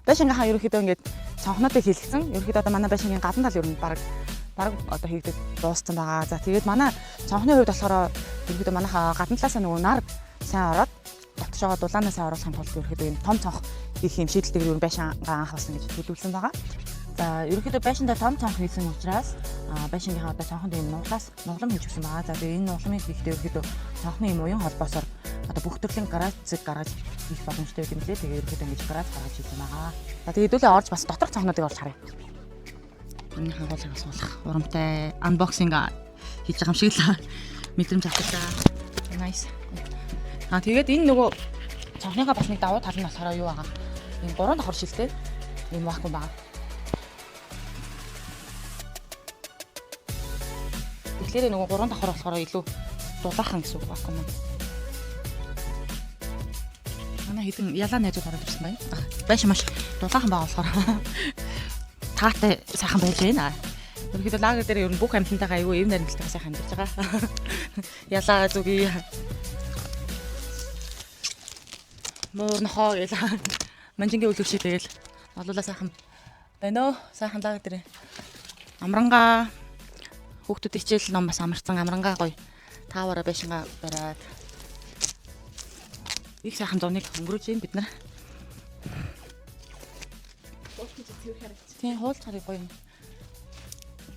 Байшингийнхаа ерөнхийдөө ингээд цонхнуудыг хийлгэсэн. Ерөнхийдөө одоо манай байшингийн гадна тал ер нь баг одоо хийгдэж дууссан байгаа. За тэгээд манай цонхны хувьд болохоор ерөнхийдөө манайхаа гадна талаасаа нөгөө нар сайн ороод дотож байгаа дулаанаа сайн оруулахын тулд ерөнхийдөө юм том цонх хийх юм шийдэлтэйг ер нь байшингаа анх болсон гэж төлөвлөсөн байгаа. За ерөнхийдөө байшиндаа том цонх хийсэн учраас байшингийнхаа одоо цонхонд юм нуглам хийж өгсөн байгаа. За тэгээд энэ нугламыг хийхдээ ерөнхийдөө цонхны юм уян холбоосоор одоо бүх төрлийн гараж хийх боломжтой юм лээ. Тэгээд ерөнхийдөө ингэж гараж хийсэн байгаа. За тэгээд хэдүүлээ орж бас доторх цонхнуудыг орж харъя. Энэ хагуулгаас суулгах урамтай unboxing хийж байгаа юм шиг л мэдрэмж авчихлаа. Nice. Тэгээд энэ нөгөө цонхныхаа бас нэг давуу тал нь болохоор юу байгаа? Энэ 3 давхар шилтэй энэ вакуум байгаа. Тэгэхээр нөгөө 3 давхар болохоор илүү дулаахан гэсэн үг вакуум. Манай хэдэн ялаа найзууд ороод ирсэн байна. Байшин маш дулаахан байгаа болохоор таатай сайхан байж байна. Ерөнхийдөө лагер дээр ер нь бүх амьтантайгаа аюу эв нарийнтайгаа сайхан амьдарч байгаа. Ялаа зүгий. Мөрнөхөө ялаа. Манжингийн үлгэршээ тэгэл олуулаа сайхан байна оо. Сайхан лагер дээр. Амрангаа хүүхдүүд хичээл ном бас амарсан амрангаа гоё. Тааваараа байшингаа бариад их сайхан зуныг өнгөрөөж юм бид нар. Тийм хуулц харыг гоё юм.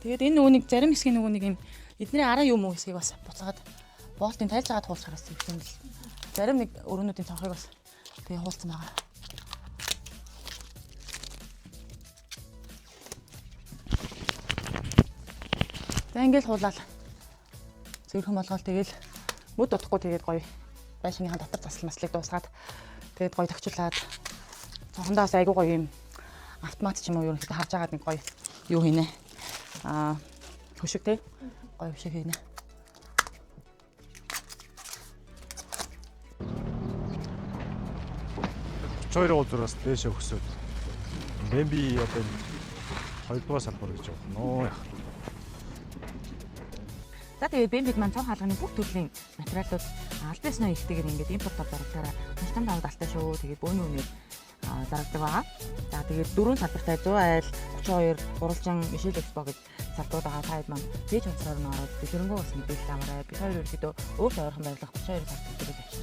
Тэгээд энэ нөгөөнийг зарим хэсгийн нөгөөнийг юм эдний араа юм уу хэсгийг бас буцаад болтын тайлж агаад хуулц хараас юм л. Зарим нэг өрөөнүүдийн цонхыг бас тэгээ хуулцсан байгаа. За ингээл хуулаад зөвхөн болгоол тэгэл мөд утахгүй тэгээд гоё байшингийнхаа дотор засал маслыг дуусгаад тэгээд гоё тогчлаад цонхондоо айгуу гоё юм автомат ч юм уу ерөнхийдөө харж агаад нэг гоё юу хийнэ хөшиг те гоё хөшиг хийнэ. Хоёр уулзраас дээшээ өсөд Бэмби одоо 2-р салбар гэж байна. За тэгээд Бэмбид маань цонх хаалганы бүх төрлийн материалууд албан ёсны ихтэйгээр ингээд импортоор зарагдаараа маш том давуу талтай шүү. Тэгээд бөөний үнээр зарагддаг байгаа. За тэгээд 4 салбартай 100 айл 32 гурвалжин Мишель Экспо гэж салбарууд байгаа. Таад маань пэйж онцгоор нь ороод дэлгэрэнгүй бас мэдээлэл аваарай. Бид хоёр ерөөдөө өөртөө ойрхон байрлах 32 салбар дээр очиж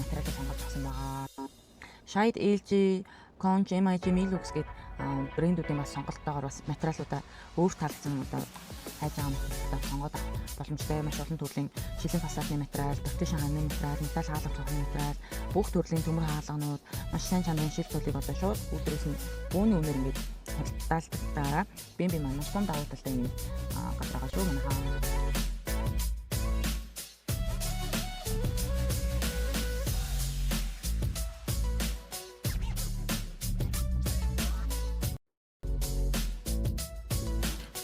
материалыг сонгож авсан байгаа. Shide LG Conch MIG Milux гэдэг брэндүүдийн бас сонголттойгоор бас материалуудаа өөр талсан одоо хайж байгаа материалуудаа сонгоод авах боломжтой. Маш олон төрлийн шилэн фасадны материал, partition ханы материал, металл хаалга цохны материал, бүх төрлийн төмөр хаалганууд, маш сайн чанарын шил төлийг одоо шууд үүдрээс нь бөөний үнээр ингээд худалдаалдагаараа Бэмби маань маш том давуу талтай юм газар байгаа шүү манайхаа.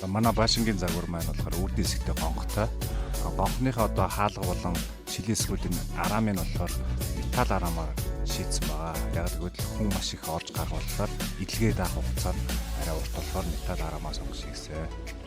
Манай байшингийн загвар маань болохоор үрдийн хэсэгтэй гонхтой. Гонхныхаа одоо хаалга болон шилээсгүүдийн араам нь болохоор металл араамаар шийдсэн байгаа. Яг тэгвэл хүн маш их орж гаргууллаар идэлгээ даах хугацаа нь арай урт болохоор металл араамаас сонгож хийгсэн.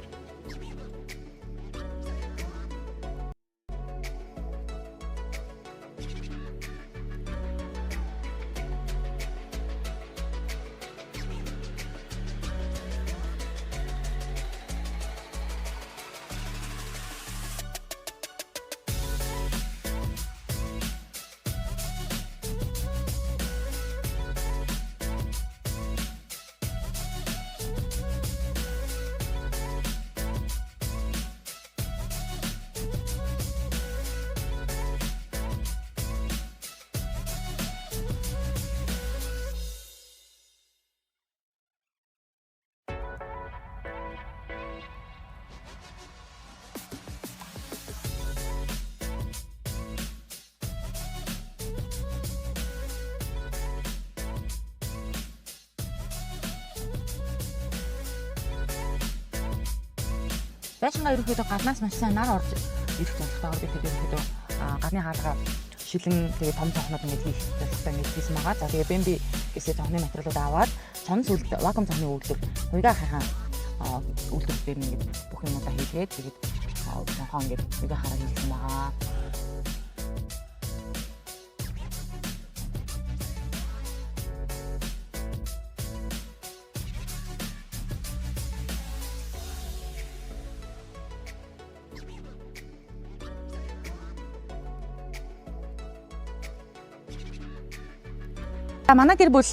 байшингаа ерөөхдөө гаднаас маш сайн нар орж ирэх зорилготойгоор бид ерөөхдөө гадны хаалгаа шилэн тэгээ том цонхнууд ингээд хийх зорилготой ингээд хийсэн байгаа. За тэгээ бэмби гэсэн цонхны материалууд аваад цонс үлд вакуум цонхны үйлдвэр уяга хайхан үйлдвэр дээр ингээд бүх юмудаа хийгээд тэгээд цонхоо ингээд уяга хараа хийсэн байгаа. Манай гэр бүл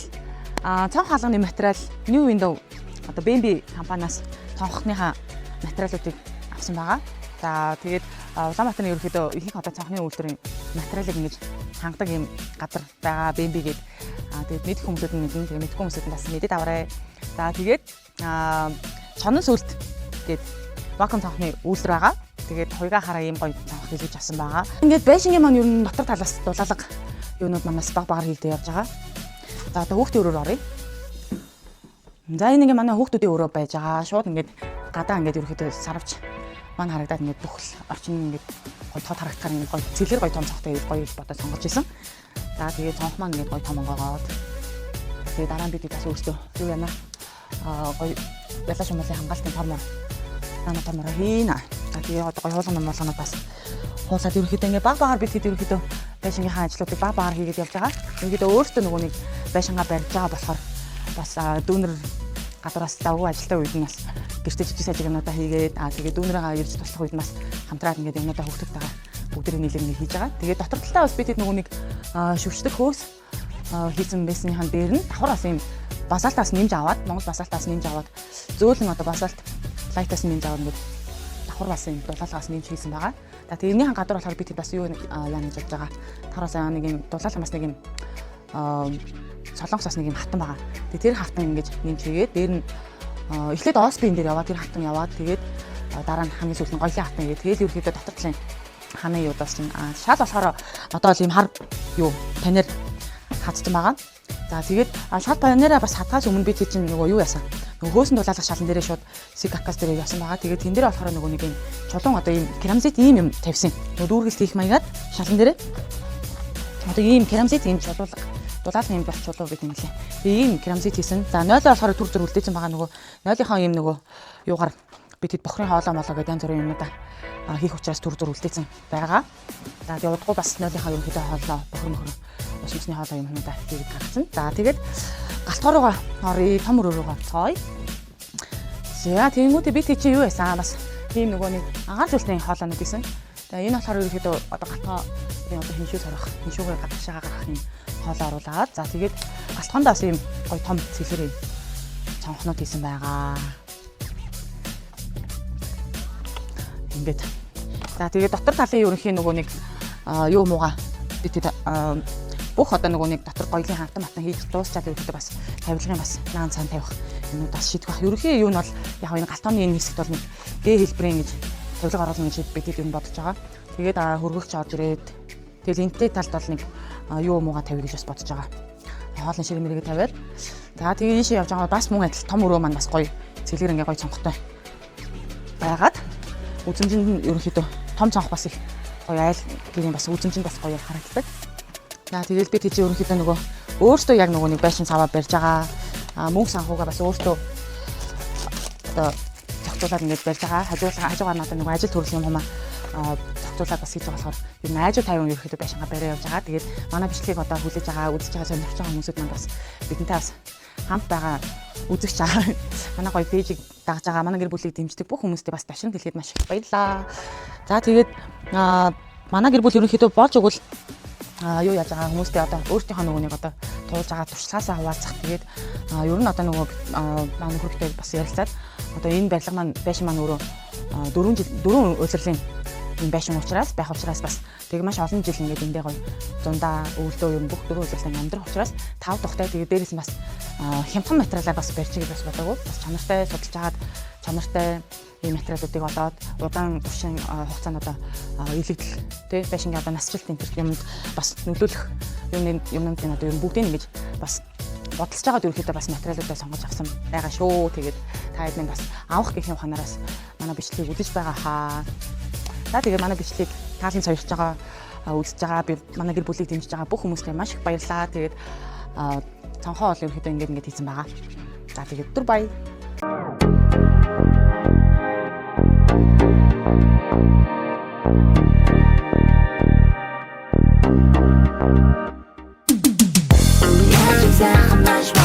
цонх хаалганы материал New Window одоо Bambi компаниас цонхныхаа материалуудыг авсан байгаа. За тэгээд Улаанбаатарын ерөнхийдөө ихэнх одоо цонхны үйлдвэрийн материалыг ингэж хангадаг юм газар байгаа Bambi гээд тэгээд мэдэх хүмүүсүүд нь мэднэ, тэгээд мэдгүй хүмүүсүүд нь бас мэдээд аваарай. За тэгээд цонон сүлт гээд вакуум цонхны үйлдвэр байгаа. Тэгээд хуйгаа хараа ийм гоё цонх хийлгэж авсан байгаа. Ингээд байшингийн маань ер нь дотор талаас дулаалга юунууд манаас багаар хийгдэж явж байгаа. За одоо хүүхдийн өрөөр оръё. За энэ ингээ манай хүүхдүүдийн өрөө байж байгаа. Шууд ингээд гадаа ингээд ерөөхдөө сарвч маань харагдаад ингээд бүх орчин ингээд гоё тод харагдахаар ингээд гоё цэлэр гоё том цогтой гоё бодож сонгож исэн. За тэгээд цонх маань ингээд гоё том онгоогоод тэгээд дараа нь бид бас өөрсдөө юу яана гоё ялаа шумуулын хамгаалтын томор хийнэ. За тэгээд одоо гоё хуулган номлоноо бас хуулаад ерөөхдөө ингээд багаар бид хэд ерөөхдөө байшингийнхаа ажлуудыг багаар хийгээд явж байгаа. Ингээд өөртөө нөгөө нэг байшингаа барьж байгаа болохоор бас дүүнер гадуураас давгүй ажилтаа үед нь бас гэртээ жижиг сажиг юмнуудаа хийгээд тэгээд дүүнэрээ ирж туслах үед бас хамтраад ингээд юмнуудаа хөвгтөгтэйгээ бүгдээ нийлэн хийж байгаа. Тэгээд дотор талаа бас бид нөгөө нэг шүрчдэг хөөс хийсэн байсныхан дээр нь давхар бас юм басалтаас нэмж аваад Монгол басалтаас нэмж аваад зөөлөн одоо басалт лайтаас нэмж аваад ингээд давхар бас юм дулаалгаас нэмж хийсэн байгаа. За тэгээд энэний гадуур болохоор бид бас юу яана гэж бодож байгаа. Тараас нэг юм дулаалга бас нэг юм солонгосоос нэг юм хатан байгаа. Тэгээд тэр хатан ингэж нэмж хийгээд дээр нь эхлээд ОСБ-ийн дээр яваад тэр хатан яваад тэгээд дараа нь хамгийн сүүлд нь гоёлын хатан игээд тэгээд ерөөхдөө дотор талын ханы юудаас чинь шал болохоор одоо л ийм хар юу панер хатсан байгаа. За тэгээд шал панераа бас хатгаас өмнө би тийч нөгөө юу яасан. Нөгөө хөөсөн дулаалга шалан дээрээ шууд сикакас дээр явсан байгаа. Тэгээд тэн дээр болохоор нөгөө нэг юм чулуун одоо ийм керамзит ийм юм тавьсан. Нөгөө дүүргэлт хийх маягаар шалан дээрээ одоо ийм керамзит ийм дулаалга юм болох чулуу гэдэг юм лээ. Тэгээд ийм керамзит хийсэн. За 0-оор болохоор түр зүр үлдээсэн байгаа нөгөө 0-ийнхаа ийм нөгөө юугаар бид хэд бохрын хоолоо молоо гэдэг янз бүрийн юмудаа хийх учраас түр зүр үлдээсэн байгаа. За тэгээд удахгүй бас 0-ийнхаа ерөнхийдөө хоолоо бохрын ус усны хоолоо юмудаа хийгээд гаргасан. За тэгээд галтгоороо оръё, том өрөөрөө цой. За тэгэнгүүтээ бид чи юу яасан бас ийм нөгөө нэг агаал зүйлтийн хоолоонууд гэсэн. За энэ болохоор ерөнхийдөө одоо галтгоо одоо хиншүүгээ гадагшаага гаргах юм хоолоо оруулаад за тэгээд галтгоонд бас ийм гоё том цэлэр цонхнууд хийсэн байгаа. Ингээд. За тэгээд дотор талын ерөнхийн нөгөө нэг юу мууга бид бүх одоо нөгөө нэг дотор гоёлын хавтан матан хийж дуусчаад ерөөхдөө бас тавилгын бас наан цаан тавих юмуд бас шийдэх бах. Ерөнхийн юу нь бол яг энэ галтооны энэ хэсэгт бол нэг гээ хэлбэрийн гэж тавилга оруулна гэж бид энэ бодож байгаа. Тэгээд хөргөгч орж ирээд тэгэл энтэй талд бол нэг юу мууга тавих гэж бас бодож байгаа. Хоолны шиг мэрэг тавиад за тэгээд ийшээ явж байгаа бас мөн адил том өрөө маань бас гоё цэлгэр ингээ гоё цонхтой байгаад үзэмжинд ерөнхийдөө том цонх бас их гоё айл гэрийн бас үзэмжинд бас гоё харагддаг. За тэгэл би тийч ерөнхийдөө нөгөө өөртөө яг нөгөө нэг байшин саваа барьж байгаа. Мөнгө санхугаа бас өөртөө одоо зохицуулаад ингэж барьж байгаа. Хажуугаар нь одоо нөгөө ажил төрлийн юм зохицуулаад бас хийж байгаа болохоор ер нь ажил тайван ерөнхийдөө байшингаа бариа явж байгаа. Тэгээд манай бичлэгийг одоо хүлээж байгаа, үзэж байгаа, сонирхож байгаа хүмүүсүүд маань бас бидэнтэй бас хамт байгаа үзэгч байгаа. Манай гоё пэйжийг дагж байгаа, манай гэр бүлийг дэмждэг бүх хүмүүстээ бас давшин хэлэхэд маш их баярлалаа. За тэгээд манай гэр бүл ерөнхийдөө болж өгвөл юу яаж байгаа хүмүүстэй одоо өөртөөхөө нөгөө нэг одоо туулж байгаа туршлагаасаа хуваалцах. Тэгээд ер нь одоо нөгөө манай нөхөртэй бас ярилцаад одоо энэ барилга маань байшин маань өөрөө 4 улирлын энэ байшин учраас бас тэг маш олон жил ингээд эндээ гоё зундаа өвлөө юм бүх 4 улирлын амьдрах учраас 5 тухтай тэгээд дээрээс нь бас хямдхан материалаар бас барьж гэж бас бодоагүй. Бас чанартай судалж агаад чанартай ийм материалуудыг олоод удаан туршийн хугацаанд одоо илэгдэл тий байшингийн одоо насжилт энэ юмд бас нөлөөлөх юмнууд энэ одоо бүгдийг ингэж бас бодолж байгаад ерөөхдөө бас материалуудаа сонгож авсан байгаа шүү. Тэгээд та та хэд бас авах гэх юм ханараас манай бичлэгийг үзэж байгаа хаа. За тэгээд манай бичлэгийг таалан сольж байгаа үзэж байгаа би манай гэр бүлийг дэмжиж байгаа бүх хүмүүстээ маш их баярлалаа. Тэгээд цонхоо бол ерөөхдөө ингэж хийсэн байгаа. За тэгээд түр баяр. Я же захомнаш